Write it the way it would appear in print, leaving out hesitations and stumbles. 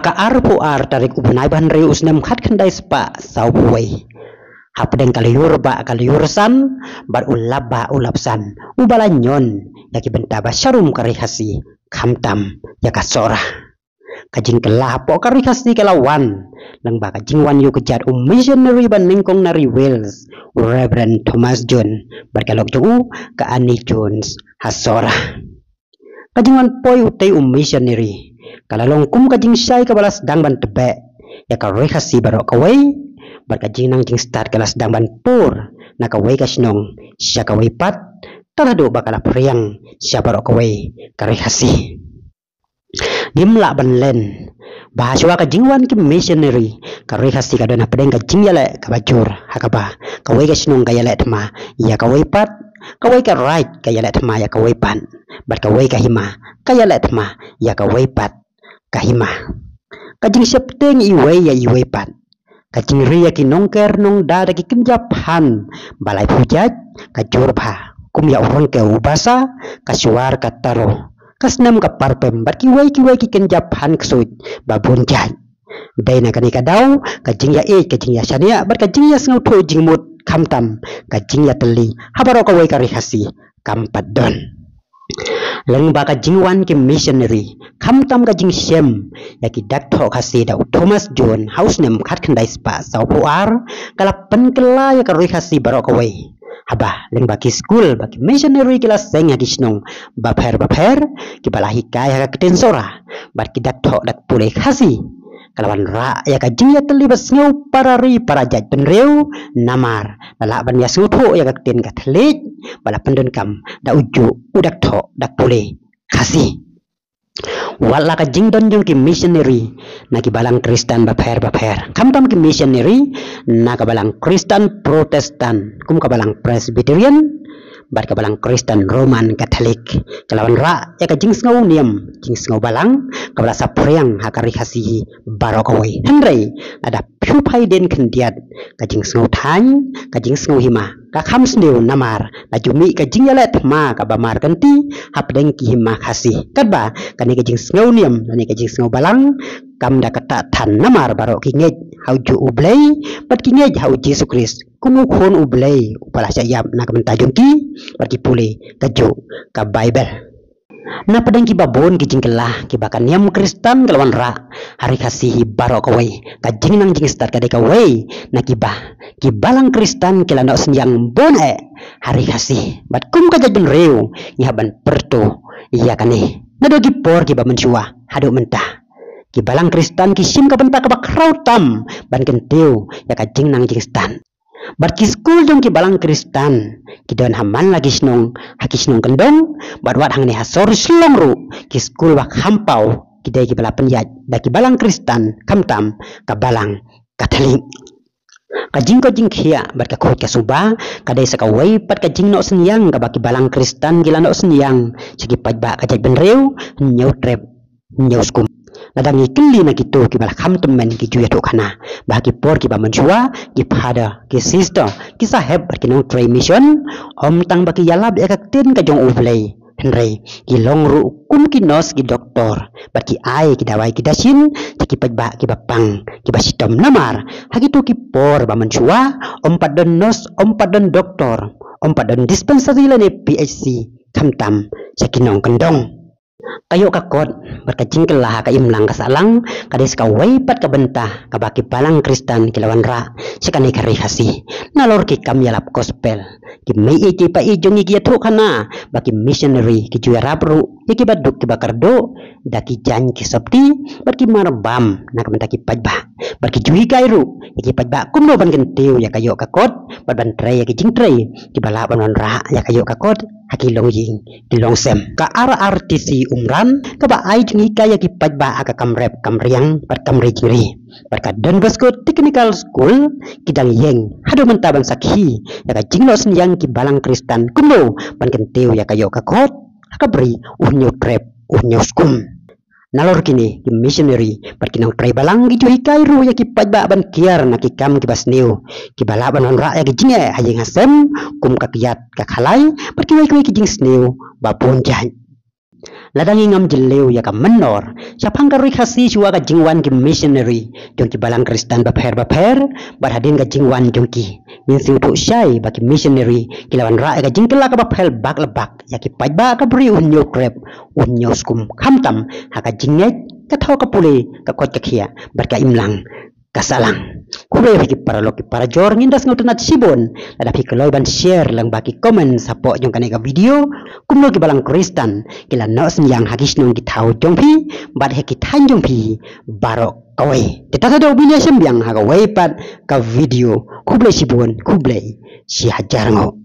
Baka arpo tarik ubunay ban reus nem khat khandai spa sau buai. Hapdeng kaliyur ba kaliyursan bar ulaba ulapsan ubalanyon yaki bentaba syarum karihasi kamtam yakasora kajing kelapo karihasi kelawan lang ba kajing wan yu kejat missionary ban ningkong nari Wales Reverend Thomas John berkalok juu ke Annie Jones hasora kajing wan poi utei missionary kalalong kum kajing syai kabalas dang ban tebe ya karihasi barok kawai berkajing nang jing start kelas dang ban pur nakawai kasnong siya kawai pat talado bakala priang siya barok kawai karihasi gimla ban len bahaswa kajing wan ki missionary karihasi kadona pedeng kajing yale kabajur hakaba kawai kasnong kayale tma ya kawai pat kawai ka right kayale tma ya kawai pan berkawai kahima kayale tma ya kawai pat kahima kajing septeng iwai ya iwai pat kajing ria ki nongker nong dada ki kenjapan balai hujat kajur bah kum ya orang ke ubasa kasuar kataro kasnam ka parpem bat ki wai ki kenjapan ksut babun jat dai na kani kadau kajing ya kajing ya syania bat kajing ya sngau tho jingmut kamtam kajing ya teli habaro ka wai karihasi kampadon leng baka jingwan ki missionary kamtam ka jing shem yaki dakto kasi da Thomas John house nem khat khandai spa sau puar kala pen kela ya karoi kasi barok away haba leng baki school baki missionary kila seng ya kisnong bapher ki balahi kaya ka tensora bar ki dakto dak pulai kasi kalawan ra ya ka jing ya telibas ngau parari parajat penreu namar lala ban ya sutho ya ka ten ka thlik bala pendon kam da uju udak tho dak pule kasi wala ka jing don jong ki missionary na ki balang Kristen bapher kamtam ki missionary na ka balang Kristen Protestant kum ka balang Presbyterian bar ka balang Kristen Roman Catholic kalawan ra ya ka jing ngau niam jing ngau balang ka bala sapriang hakari hasi barokawai hendrai ada phupai den kendiat ka jing ngau than ka jing ngau hima ka kham sneu namar na jumi ka jing yalet ma ka bamar kanti hapdeng ki hima khasi kadba kani ka jing ngau niam kani ka jing ngau balang kam da kata than namar barok ki ngej hau ju ublei pat ki ngej hau Yesus Kristus kumu khon ublei upala sayap na kamenta jongki bagi pule kaju ka Bible na padang ki babon ki jingkelah ki bakan yam Kristen kelawan ra hari kasih barok kawai ka jing nang jing start kadai kawai na ki balang Kristen kila nak senyang bon hari kasih bat kum ka jadun reu ya ban perto iya kane na do ki por ki ba mensua hadu mentah ki balang Kristen ki sim ka benta ka bakrautam ban kentiu ya ka jing nang jing stan bar ki school jong ki balang Kristen ki don haman lagi snong haki snong kendong bar wat hang ne hasor slong ru ki school wak hampau ki dai ki bala penyat da ki balang Kristen kamtam ka balang Katolik ka jing ko jing khia bar ka khot ka suba ka dai saka wai pat ka jing no senyang ka baki balang Kristen gila no senyang segi pajba ka jaj benreu nyau trep nyau skum ladang ikli na gitu ki bala kham tum men ki juya to khana ba ki por ki ba manjua ki pada ki sister ki saheb ki nong tray mission om tang ba ki yalab ya ka tin ka jong ublei henrei ki long ru kum ki nos ki doktor ba ki ai ki dawai ki dasin ki pajba ki bapang ki basitom namar hagi to ki por ba manjua om padon nos om padon doktor om padon dispensary la ne PHC khamtam sakinong kendong kayo kakot berkacing kelah ka imlang kasalang kades ka waipat ka bentah ka baki palang Kristen kilawan ra sekani karihasi nalor ki kam yalap gospel ki mei ki pa ijong ki yato kana baki missionary ki juara pro ki baduk ki bakardo daki jan ki sabti baki marbam na kamenta ki pajba baki juhi kairu ki pajba kumno ban gentiu ya kayo kakot ban tray ya ki jing tray ki bala ban ra ya kayo kakot hakilong ying kilong sem ka RRTC umran ka ba ai jing kaya ki pajba aka kamrep kamriang pat kamri jiri berkat Don Bosco Technical School kidang yeng hadu mentaban sakhi ya ka jingno senyang ki balang Kristen kumno ban gentiu ya kayo kakot akabri unyo trep unyo skum nalor kini ki missionary perkinang tray balang gitu hikairu ya ki pajba ban kiar na ki kam ki basniu ki balaban on ra ya ki jinge hayeng asem kum ka kiat ka khalai perkiwai ki jing sniu babon jan Ladang ingam jeleu ya ka menor siapang ka rikasi chua ka jingwan ki missionary jong ki balang Kristen baper barhadin ka jingwan jong ki min siu tu syai ba ki missionary kilawan ra ka jingkela ka bapel bak lebak ya ki pajba ka bri unyo krep unyo skum khamtam ha ka jinget ka thau ka puli ka kot ka khia bat ka imlang kasalang kubre ki para jor ngindas ngutunat sibon ada pi keloi ban share lang baki komen sapo jong kaneka video kumno ki balang Kristen kila nos yang hagis nong ki thau jong pi bat he ki than jong pi barok kawai tetata do binya sembiang ha kawai pat ka video kuble sibon kuble si hajar ngo